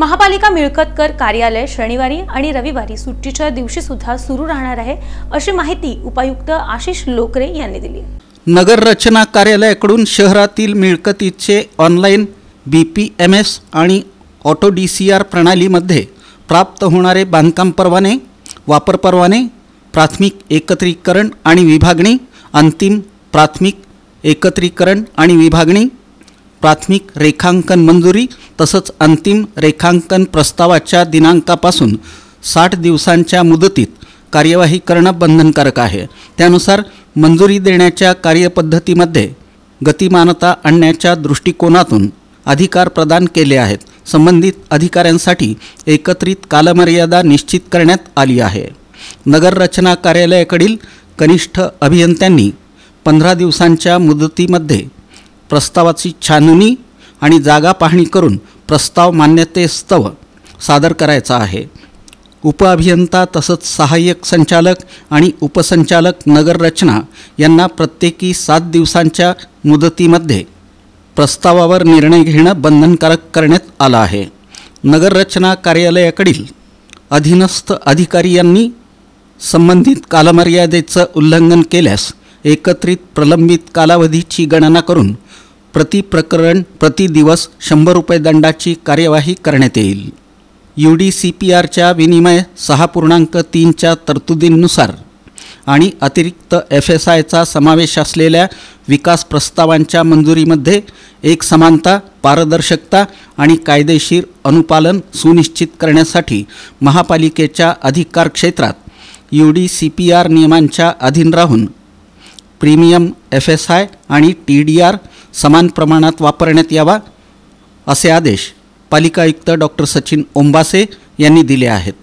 महापालिका मिळकत कर कार्यालय शनिवारी आणि रविवारी सुट्टीच्या दिवशी सुद्धा सुरू राहणार आहे, अशी माहिती उपायुक्त आशिष लोकरे यांनी दिली। नगर रचना कार्यालयाकडून शहरातील मिळकतीचे ऑनलाईन BPMS आणि ऑटो DCR प्रणालीमध्ये प्राप्त होणारे बांधकाम परवाने, वापर परवाने, प्राथमिक एकत्रीकरण आणि विभागणी, अंतिम प्राथमिक एकत्रीकरण आणि विभागणी, प्राथमिक रेखांकन मंजुरी तसंच अंतिम रेखांकन प्रस्तावाच्या दिनांकापासून 60 दिवसांच्या मुदतीत कार्यवाही करणं बंधनकारक आहे। त्यानुसार मंजुरी देण्याच्या कार्यपद्धतीमध्ये गतिमानता आणण्याच्या दृष्टिकोनातून अधिकार प्रदान केले आहेत। संबंधित अधिकाऱ्यांसाठी एकत्रित कालमर्यादा निश्चित करण्यात आली आहे। नगर रचना कार्यालयाकडील कनिष्ठ अभियंत्यांनी 15 दिवसांच्या मुदतीमध्ये प्रस्तावाची छाननी आणि जागा पाहणी करून प्रस्ताव मान्यतेस्तव सादर करायचा आहे। उपअभियंता तसंच सहाय्यक संचालक आणि उपसंचालक नगर रचना यांना प्रत्येकी 7 दिवसांच्या मुदतीमध्ये प्रस्तावावर निर्णय घेणं बंधनकारक करण्यात आलं आहे। नगर रचना कार्यालयाकडील अधीनस्थ अधिकारी यांनी संबंधित कालमर्यादेचं उल्लंघन केल्यास एकत्रित प्रलंबित कालावधीची गणना करून प्रति प्रकरण प्रति दिवस 100 रुपये दंडाची कार्यवाही करण्यात येईल। UDCPRच्या विनिमय 6.3च्या तरतुदींनुसार आणि अतिरिक्त FSIचा समावेश असलेल्या विकास प्रस्तावांच्या मंजुरीमध्ये एक समानता, पारदर्शकता आणि कायदेशीर अनुपालन सुनिश्चित करण्यासाठी महापालिकेच्या अधिकार क्षेत्रात UDCPR नियमांच्या अधीन राहून प्रीमियम FSI आणि TDR समान प्रमाणात वापरण्यात यावा, असे आदेश पालिका आयुक्त डॉक्टर सचिन ओंबासे यांनी दिले आहेत।